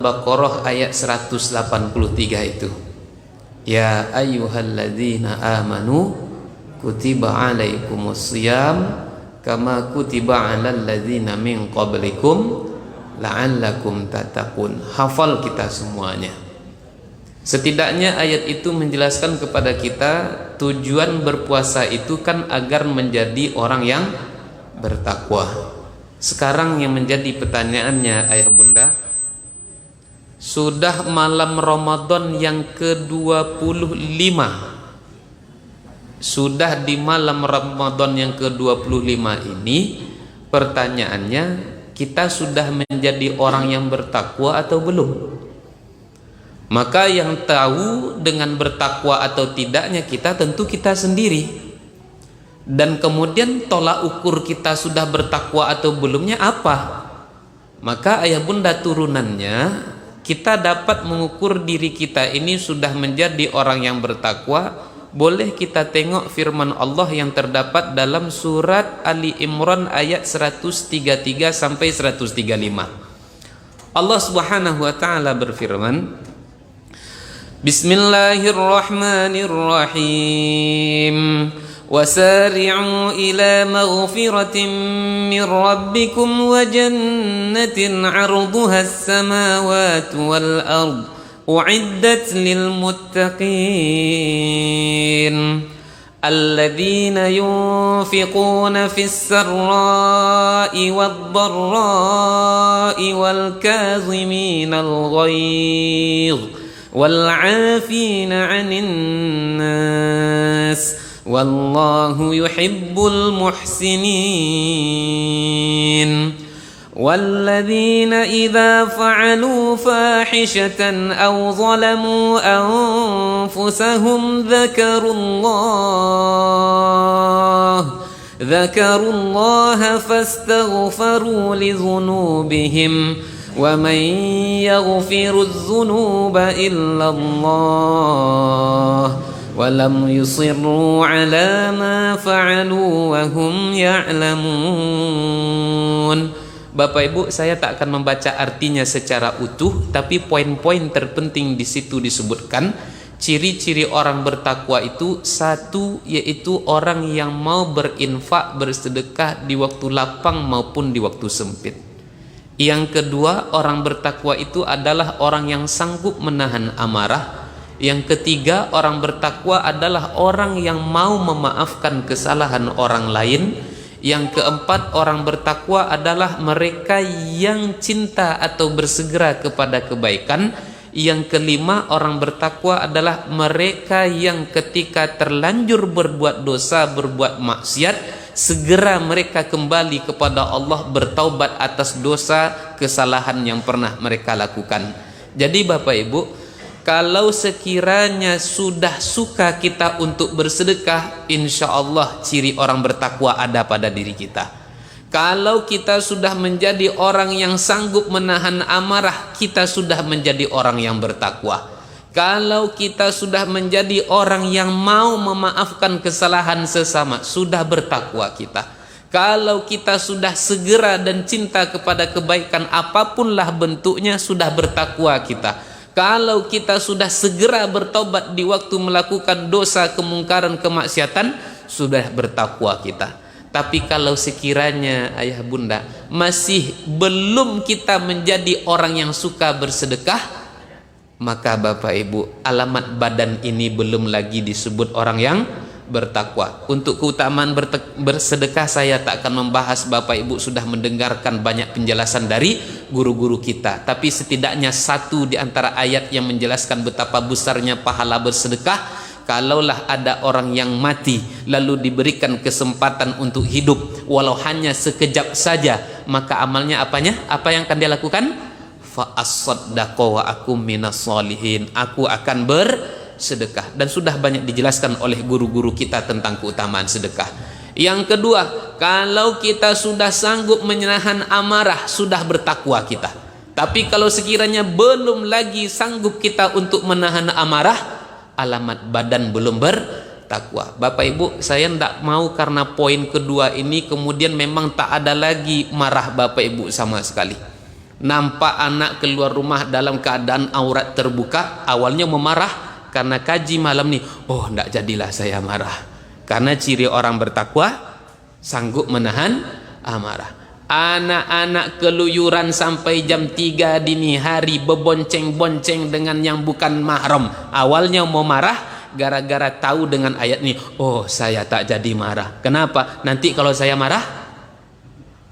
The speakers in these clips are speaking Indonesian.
Baqarah ayat 183 itu. Ya ayyuhalladzina amanu kutiba alaikumusiyam kama kutiba alal ladzina min qablikum la'allakum tattaqun. Hafal kita semuanya. Setidaknya ayat itu menjelaskan kepada kita tujuan berpuasa itu kan agar menjadi orang yang bertakwa. Sekarang yang menjadi pertanyaannya ayah bunda, sudah malam Ramadan yang ke-25, sudah di malam Ramadan yang ke-25 ini, pertanyaannya, kita sudah menjadi orang yang bertakwa atau belum? Maka yang tahu dengan bertakwa atau tidaknya kita tentu kita sendiri. Dan kemudian tolak ukur kita sudah bertakwa atau belumnya apa? Maka ayah bunda turunannya, kita dapat mengukur diri kita ini sudah menjadi orang yang bertakwa. Boleh kita tengok firman Allah yang terdapat dalam surat Ali Imran ayat 133 sampai 135. Allah Subhanahu wa taala berfirman, Bismillahirrahmanirrahim. وسارعوا إلى مغفرة من ربكم وجنة عرضها السماوات والأرض أعدت للمتقين الذين ينفقون في السراء والضراء والكاظمين الغيظ والعافين عن الناس والله يحب المحسنين والذين إذا فعلوا فاحشة أو ظلموا أنفسهم ذكروا الله فاستغفروا لذنوبهم ومن يغفر الذنوب إلا الله walam yusirru ala ma fa'alu wa hum ya'lamun. Bapak Ibu, saya tak akan membaca artinya secara utuh, tapi poin-poin terpenting di situ disebutkan. Ciri-ciri orang bertakwa itu satu, yaitu orang yang mau berinfak, bersedekah di waktu lapang maupun di waktu sempit. Yang kedua, orang bertakwa itu adalah orang yang sanggup menahan amarah. Yang ketiga, orang bertakwa adalah orang yang mau memaafkan kesalahan orang lain. Yang keempat, orang bertakwa adalah mereka yang cinta atau bersegera kepada kebaikan. Yang kelima, orang bertakwa adalah mereka yang ketika terlanjur berbuat dosa, berbuat maksiat, segera mereka kembali kepada Allah, bertaubat atas dosa kesalahan yang pernah mereka lakukan. Jadi Bapak Ibu, kalau sekiranya sudah suka kita untuk bersedekah, insya Allah ciri orang bertakwa ada pada diri kita. Kalau kita sudah menjadi orang yang sanggup menahan amarah, kita sudah menjadi orang yang bertakwa. Kalau kita sudah menjadi orang yang mau memaafkan kesalahan sesama, sudah bertakwa kita. Kalau kita sudah segera dan cinta kepada kebaikan apapunlah bentuknya, sudah bertakwa kita. Kalau kita sudah segera bertobat di waktu melakukan dosa, kemungkaran, kemaksiatan, sudah bertakwa kita. Tapi kalau sekiranya ayah bunda masih belum kita menjadi orang yang suka bersedekah, maka Bapak Ibu, alamat badan ini belum lagi disebut orang yang bertakwa. Untuk keutamaan bersedekah saya tak akan membahas, Bapak Ibu sudah mendengarkan banyak penjelasan dari guru-guru kita. Tapi setidaknya satu di antara ayat yang menjelaskan betapa besarnya pahala bersedekah. Kalaulah ada orang yang mati lalu diberikan kesempatan untuk hidup walau hanya sekejap saja, maka amalnya apanya? Apa yang akan dia lakukan? Fa as-saddaqa wa akum minas solihin. Aku akan sedekah. Dan sudah banyak dijelaskan oleh guru-guru kita tentang keutamaan sedekah. Yang kedua, kalau kita sudah sanggup menahan amarah, sudah bertakwa kita. Tapi kalau sekiranya belum lagi sanggup kita untuk menahan amarah, alamat badan belum bertakwa. Bapak Ibu, saya tidak mau karena poin kedua ini kemudian memang tak ada lagi marah Bapak Ibu sama sekali. Nampak anak keluar rumah dalam keadaan aurat terbuka, awalnya memarah, karena kaji malam nih, oh enggak jadilah saya marah. Karena ciri orang bertakwa sanggup menahan amarah. Anak-anak keluyuran sampai jam 3 dini hari, bebonceng-bonceng dengan yang bukan mahram, awalnya mau marah, gara-gara tahu dengan ayat nih, oh saya tak jadi marah. Kenapa? Nanti kalau saya marah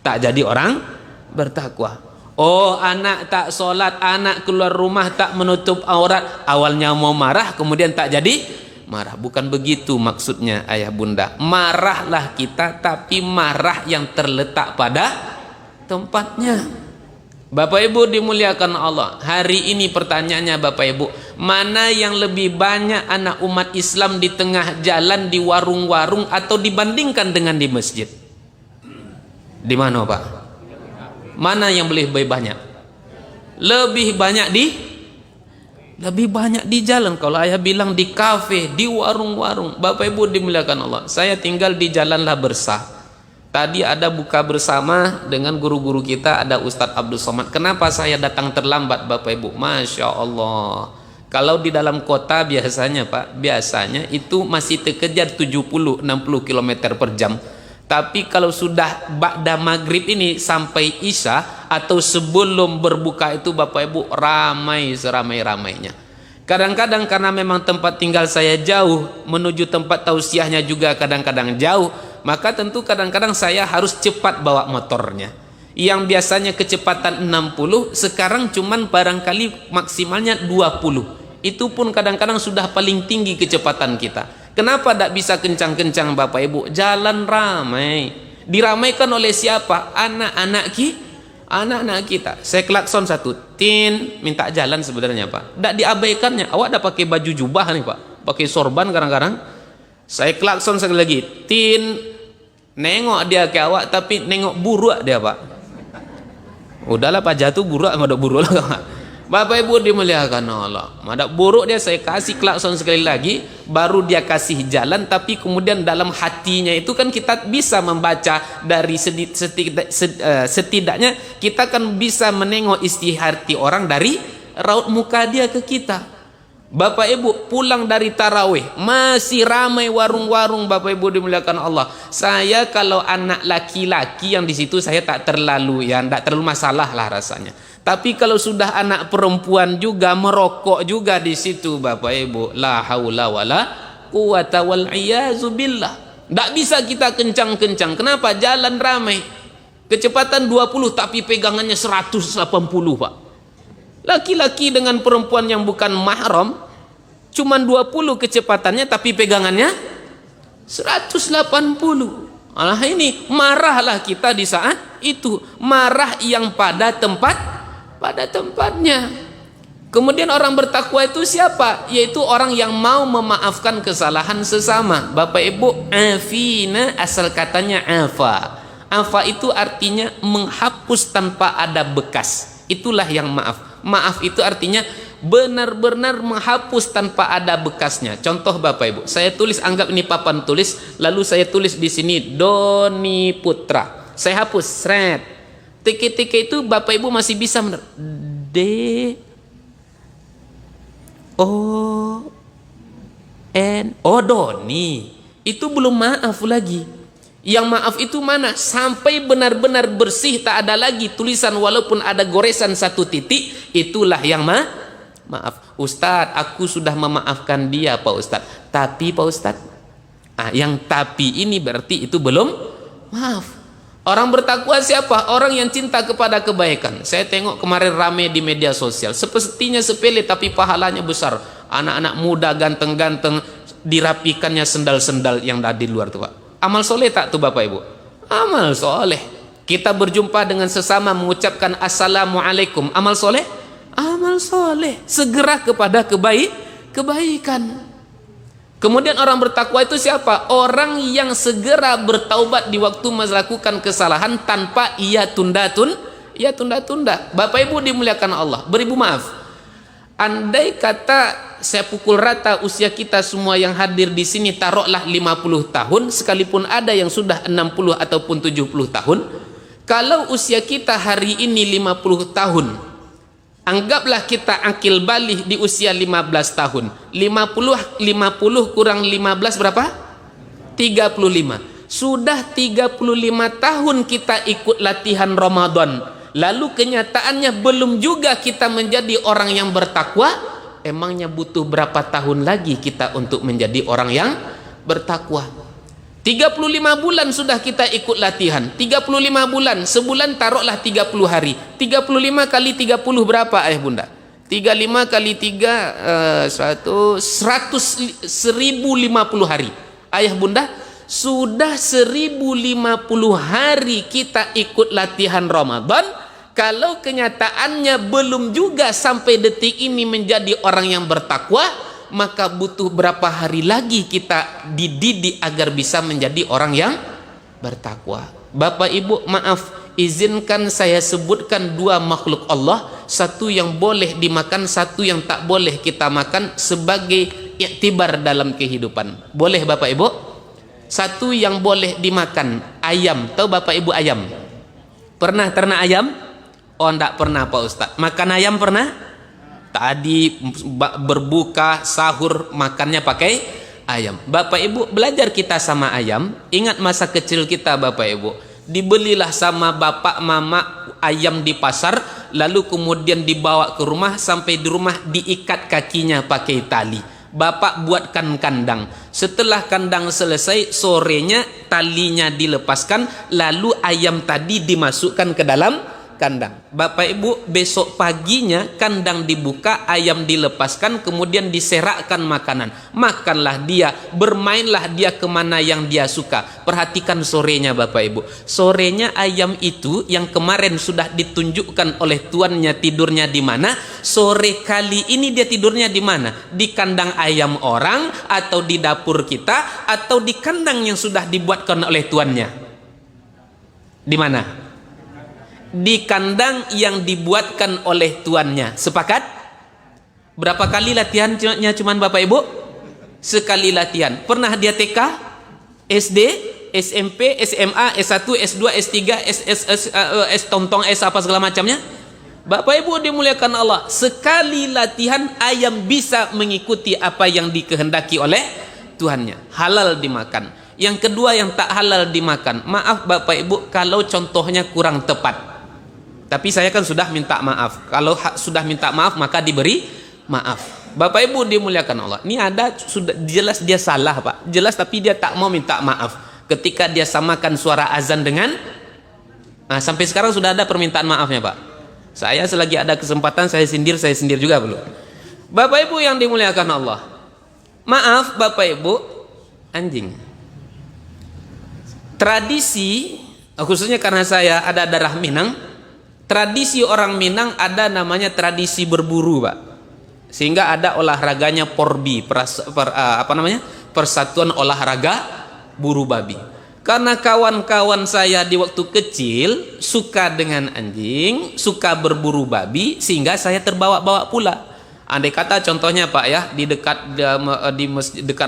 tak jadi orang bertakwa. Oh, anak tak sholat, anak keluar rumah tak menutup aurat, awalnya mau marah, kemudian tak jadi marah. Bukan begitu maksudnya ayah bunda. Marahlah kita, tapi marah yang terletak pada tempatnya. Bapak ibu dimuliakan Allah, hari ini pertanyaannya Bapak ibu, mana yang lebih banyak anak umat Islam di tengah jalan, di warung-warung, atau dibandingkan dengan di masjid? Di mana Pak? Mana yang lebih banyak? Lebih banyak di jalan. Kalau ayah bilang di kafe, di warung-warung. Bapak ibu dimuliakan Allah, saya tinggal di Jalan Labersah. Tadi ada buka bersama dengan guru-guru kita, ada Ustadz Abdul Somad. Kenapa saya datang terlambat Bapak ibu? Masya Allah, kalau di dalam kota biasanya Pak, biasanya itu masih terkejar 70-60 km per jam. Tapi kalau sudah ba'da maghrib ini sampai isya atau sebelum berbuka itu Bapak ibu ramai seramai-ramainya. Kadang-kadang karena memang tempat tinggal saya jauh, menuju tempat tausiahnya juga kadang-kadang jauh, maka tentu kadang-kadang saya harus cepat bawa motornya. Yang biasanya kecepatan 60, sekarang cuman barangkali maksimalnya 20. Itu pun kadang-kadang sudah paling tinggi kecepatan kita. Kenapa tidak bisa kencang-kencang Bapak Ibu? Jalan ramai. Diramaikan oleh siapa? Anak-anak kita. Saya klakson satu, tin, minta jalan sebenarnya Pak. Tidak diabaikannya. Awak dah pakai baju jubah nih Pak, pakai sorban kadang-kadang. Saya klakson sekali lagi, tin, nengok dia ke awak, tapi nengok buruk dia Pak. Udahlah Pak, jatuh buruk, madak buruk lah. Bapak Ibu dimuliakan Allah, madak buruk dia, saya kasih klakson sekali lagi, baru dia kasih jalan. Tapi kemudian dalam hatinya itu kan kita bisa membaca dari setidaknya kita kan bisa menengok isi hati orang dari raut muka dia ke kita. Bapak Ibu pulang dari tarawih masih ramai warung-warung. Bapak Ibu dimuliakan Allah, saya kalau anak laki-laki yang di situ saya tak terlalu tidak terlalu masalah lah rasanya. Tapi kalau sudah anak perempuan juga merokok juga di situ Bapak Ibu, la haula wala quwata wal iyazu billah. Tak bisa kita kencang-kencang. Kenapa? Jalan ramai. Kecepatan 20 tapi pegangannya 180 Pak. Laki-laki dengan perempuan yang bukan mahram cuman 20 kecepatannya tapi pegangannya 180. Nah ini marahlah kita di saat itu, marah yang pada tempatnya. Kemudian orang bertakwa itu siapa? Yaitu orang yang mau memaafkan kesalahan sesama. Bapak Ibu, afina asal katanya afa. Afa itu artinya menghapus tanpa ada bekas. Itulah yang maaf. Maaf itu artinya benar-benar menghapus tanpa ada bekasnya. Contoh Bapak Ibu, saya tulis, anggap ini papan tulis, lalu saya tulis di sini Doni Putra. Saya hapus, seret. Tike-tike itu Bapak Ibu masih bisa D O N, oh Doni. Itu belum maaf lagi. Yang maaf itu mana? Sampai benar-benar bersih, tak ada lagi tulisan walaupun ada goresan 1 titik, itulah yang maaf. Ustadz, aku sudah memaafkan dia Pak Ustadz. Tapi Pak Ustadz, yang tapi ini berarti itu belum maaf. Orang bertakwa siapa? Orang yang cinta kepada kebaikan. Saya tengok kemarin rame di media sosial, sepertinya sepele tapi pahalanya besar. Anak-anak muda ganteng-ganteng dirapikannya sendal-sendal yang ada di luar tuh Pak. Amal soleh tak tuh Bapak Ibu? Amal soleh. Kita berjumpa dengan sesama mengucapkan assalamualaikum. Amal soleh? Amal soleh. Segera kepada kebaikan. Kemudian orang bertakwa itu siapa? Orang yang segera bertaubat di waktu melakukan kesalahan tanpa ia tunda-tunda. Bapak Ibu dimuliakan Allah, beribu maaf. Andai kata saya pukul rata usia kita semua yang hadir di sini, taruhlah 50 tahun, sekalipun ada yang sudah 60 ataupun 70 tahun, Kalau usia kita hari ini 50 tahun, anggaplah kita akil balik di usia 15 tahun. 50 kurang 15 berapa? 35. Sudah 35 tahun kita ikut latihan Ramadan. Lalu kenyataannya belum juga kita menjadi orang yang bertakwa. Emangnya butuh berapa tahun lagi kita untuk menjadi orang yang bertakwa? 35 bulan sudah kita ikut latihan. 35 bulan, sebulan taruhlah 30 hari. 35 kali 30 berapa ayah bunda? 35 kali 3 1050 hari. Ayah bunda, sudah 1050 hari kita ikut latihan Ramadan. Kalau kenyataannya belum juga sampai detik ini menjadi orang yang bertakwa, maka butuh berapa hari lagi kita dididik agar bisa menjadi orang yang bertakwa. Bapak ibu, maaf, izinkan saya sebutkan dua makhluk Allah, satu yang boleh dimakan, satu yang tak boleh kita makan sebagai iktibar dalam kehidupan. Boleh bapak ibu? Satu yang boleh dimakan, ayam. Tahu bapak ibu ayam? Pernah ternak ayam? Oh enggak pernah Pak Ustaz. Makan ayam pernah? Tadi berbuka sahur makannya pakai ayam. Bapak ibu, belajar kita sama ayam. Ingat masa kecil kita bapak ibu, dibelilah sama bapak mama ayam di pasar, lalu kemudian dibawa ke rumah, sampai di rumah diikat kakinya pakai tali. Bapak buatkan kandang. Setelah kandang selesai, sorenya talinya dilepaskan, lalu ayam tadi dimasukkan ke dalam kandang. Bapak ibu, besok paginya kandang dibuka, ayam dilepaskan, kemudian diserakkan makanan. Makanlah dia, bermainlah dia kemana yang dia suka. Perhatikan sorenya bapak ibu. Sorenya ayam itu yang kemarin sudah ditunjukkan oleh tuannya tidurnya di mana, sore kali ini dia tidurnya di mana? Di kandang ayam orang, atau di dapur kita, atau di kandang yang sudah dibuatkan oleh tuannya? Di mana? Di kandang yang dibuatkan oleh tuannya. Sepakat? Berapa kali latihannya cuman bapak ibu? Sekali latihan. Pernah dia TK, SD, SMP, SMA, S1, S2, S3, S tontong, S apa segala macamnya? Bapak ibu dimuliakan Allah, sekali latihan ayam bisa mengikuti apa yang dikehendaki oleh tuannya. Halal dimakan. Yang kedua yang tak halal dimakan, maaf bapak ibu kalau contohnya kurang tepat. Tapi saya kan sudah minta maaf. Kalau sudah minta maaf maka diberi maaf. Bapak ibu dimuliakan Allah. Ini ada sudah jelas dia salah pak. Jelas tapi dia tak mau minta maaf. Ketika dia samakan suara azan dengan, nah, sampai sekarang sudah ada permintaan maafnya pak. Saya selagi ada kesempatan saya sindir juga belum. Bapak ibu yang dimuliakan Allah. Maaf bapak ibu, anjing. Tradisi, khususnya karena saya ada darah Minang. Tradisi orang Minang ada namanya tradisi berburu, Pak. Sehingga ada olahraganya Porbi, Persatuan Olahraga Buru Babi. Karena kawan-kawan saya di waktu kecil suka dengan anjing, suka berburu babi, sehingga saya terbawa-bawa pula. Andai kata contohnya Pak ya, di dekat dekat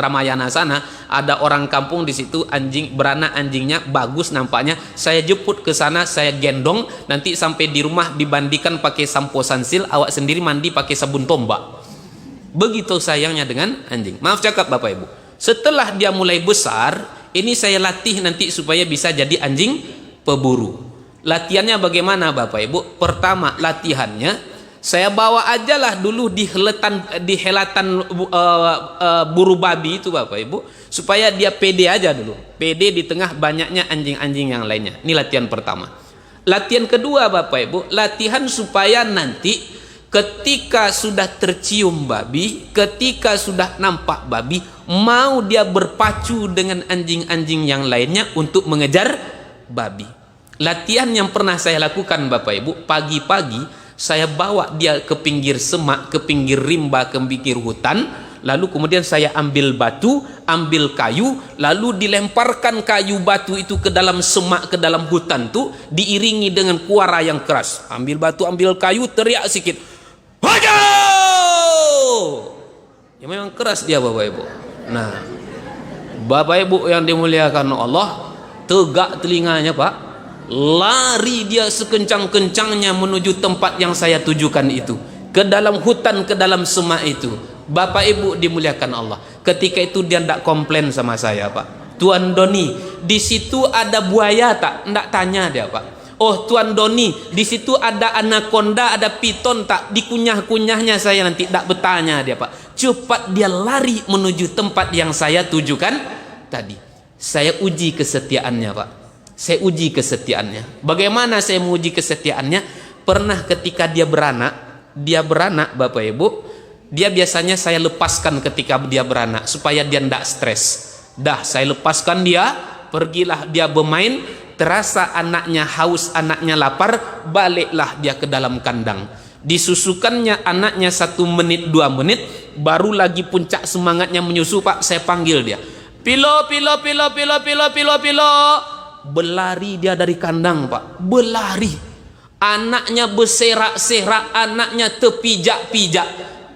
Ramayana sana ada orang kampung di situ, anjing beranak, anjingnya bagus nampaknya, saya jemput ke sana, saya gendong, nanti sampai di rumah dibandikan pakai sampo Sansil, awak sendiri mandi pakai sabun tombak. Begitu sayangnya dengan anjing. Maaf cakap Bapak Ibu. Setelah dia mulai besar, ini saya latih nanti supaya bisa jadi anjing peburu. Latihannya bagaimana Bapak Ibu? Pertama latihannya, saya bawa ajalah dulu di helatan buru babi itu Bapak Ibu, supaya dia pede aja dulu, pede di tengah banyaknya anjing-anjing yang lainnya. Ini latihan pertama. Latihan kedua Bapak Ibu, latihan supaya nanti ketika sudah tercium babi, ketika sudah nampak babi, mau dia berpacu dengan anjing-anjing yang lainnya untuk mengejar babi. Latihan yang pernah saya lakukan Bapak Ibu, pagi-pagi saya bawa dia ke pinggir semak, ke pinggir rimba, ke pinggir hutan, lalu kemudian saya ambil batu, ambil kayu, lalu dilemparkan kayu batu itu ke dalam semak, ke dalam hutan itu, diiringi dengan kuara yang keras. Ambil batu, ambil kayu, teriak sedikit, "Hajar!" Ya memang keras dia Bapak Ibu. Nah, Bapak Ibu yang dimuliakan Allah, tegak telinganya Pak. lari dia sekencang-kencangnya menuju tempat yang saya tujukan itu, ke dalam hutan, ke dalam semak itu. Bapak Ibu dimuliakan Allah, ketika itu dia tidak komplain sama saya, Pak. Tuan Doni, di situ ada buaya tak? Tidak tanya dia, Pak. Oh Tuan Doni, di situ ada anaconda, ada piton tak? Dikunyah-kunyahnya saya nanti, tidak bertanya dia, Pak. Cepat dia lari menuju tempat yang saya tujukan tadi. Saya uji kesetiaannya, Pak. Saya uji kesetiaannya. Bagaimana saya menguji kesetiaannya? Pernah ketika dia beranak Bapak Ibu, dia biasanya saya lepaskan ketika dia beranak supaya dia tidak stres. Dah saya lepaskan dia, pergilah dia bermain, terasa anaknya haus, anaknya lapar, baliklah dia ke dalam kandang. Disusukannya anaknya 1 menit 2 menit, baru lagi puncak semangatnya menyusu, Pak. Saya panggil dia, pilo pilo pilo pilo pilo pilo pilo. Berlari dia dari kandang, Pak. Berlari. Anaknya berserak-serak, anaknya terpijak-pijak.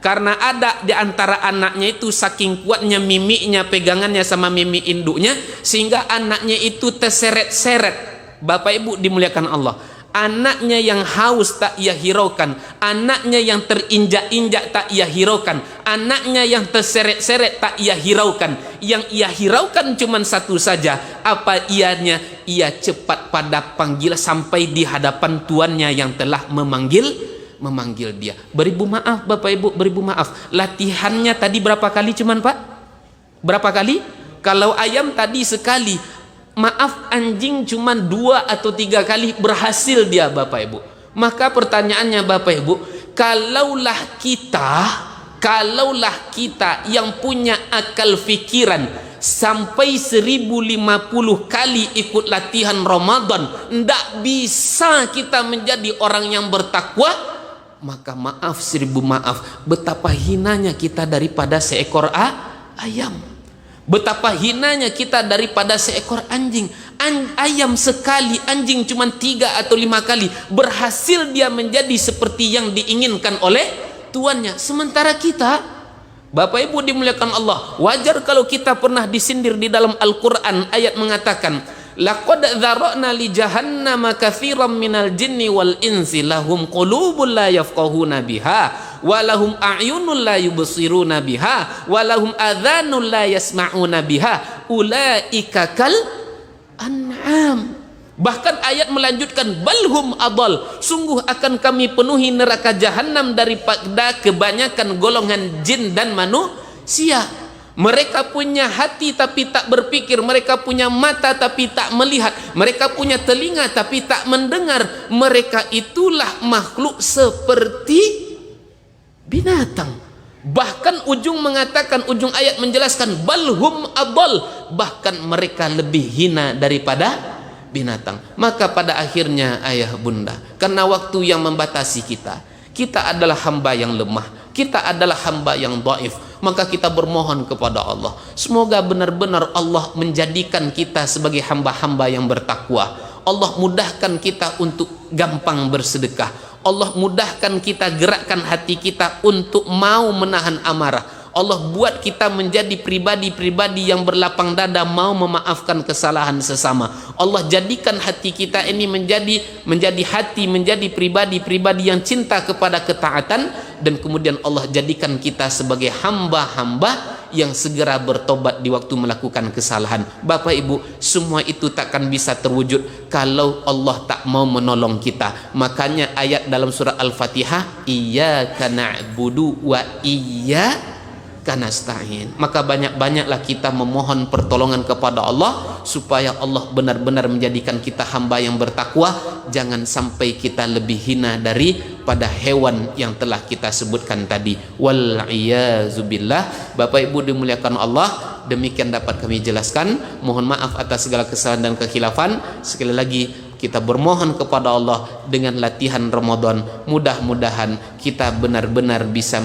Karena ada di antara anaknya itu saking kuatnya mimiknya, pegangannya sama mimik induknya, sehingga anaknya itu terseret-seret. Bapak Ibu dimuliakan Allah, anaknya yang haus tak ia hiraukan, anaknya yang terinjak-injak tak ia hiraukan, anaknya yang terseret-seret tak ia hiraukan. Yang ia hiraukan cuma satu saja, apa ianya? Ia cepat pada panggil sampai di hadapan tuannya yang telah memanggil dia. Beribu maaf Bapak Ibu, beribu maaf. Latihannya tadi berapa kali cuman, Pak? Berapa kali? Kalau ayam tadi sekali, maaf, anjing cuman 2 atau 3 kali berhasil dia, Bapak Ibu. Maka pertanyaannya Bapak Ibu, kalaulah kita yang punya akal fikiran sampai 1050 kali ikut latihan Ramadan, ndak bisa kita menjadi orang yang bertakwa, maka maaf 1000 maaf, betapa hinanya kita daripada seekor ayam. Betapa hinanya kita daripada seekor anjing. Ayam sekali, anjing cuma 3 atau 5 kali berhasil dia menjadi seperti yang diinginkan oleh tuannya. Sementara kita, Bapak Ibu dimuliakan Allah, wajar kalau kita pernah disindir di dalam Al-Quran. Ayat mengatakan, laqad dzara'na li jahannama katsiran minal jinni wal insi lahum qulubun la yafqahuna biha wa lahum a'yunun la yubsiruna biha wa lahum adhanun la yasma'una biha ulaika kal an'am. Bahkan ayat melanjutkan, balhum adal, sungguh akan kami penuhi neraka jahanam daripada kebanyakan golongan jin dan manusia. Mereka punya hati tapi tak berpikir, mereka punya mata tapi tak melihat, mereka punya telinga tapi tak mendengar. Mereka itulah makhluk seperti binatang. Bahkan ujung ayat menjelaskan, balhum adal, bahkan mereka lebih hina daripada binatang. Maka pada akhirnya ayah bunda, karena waktu yang membatasi kita adalah hamba yang lemah, kita adalah hamba yang dhaif, maka kita bermohon kepada Allah, semoga benar-benar Allah menjadikan kita sebagai hamba-hamba yang bertakwa. Allah mudahkan kita untuk gampang bersedekah, Allah mudahkan kita, gerakkan hati kita untuk mau menahan amarah. Allah buat kita menjadi pribadi-pribadi yang berlapang dada, mau memaafkan kesalahan sesama. Allah jadikan hati kita ini menjadi pribadi-pribadi yang cinta kepada ketaatan, dan kemudian Allah jadikan kita sebagai hamba-hamba yang segera bertobat di waktu melakukan kesalahan. Bapak Ibu, semua itu takkan bisa terwujud kalau Allah tak mau menolong kita. Makanya ayat dalam surah Al-Fatihah, iyyaka na'budu wa iyyaka nasta'in. Maka banyak-banyaklah kita memohon pertolongan kepada Allah supaya Allah benar-benar menjadikan kita hamba yang bertakwa. Jangan sampai kita lebih hina daripada hewan yang telah kita sebutkan tadi. Wal iyazubillah. Bapak Ibu dimuliakan Allah, demikian dapat kami jelaskan. Mohon maaf atas segala kesalahan dan kekhilafan. Sekali lagi kita bermohon kepada Allah dengan latihan Ramadan, mudah-mudahan kita benar-benar bisa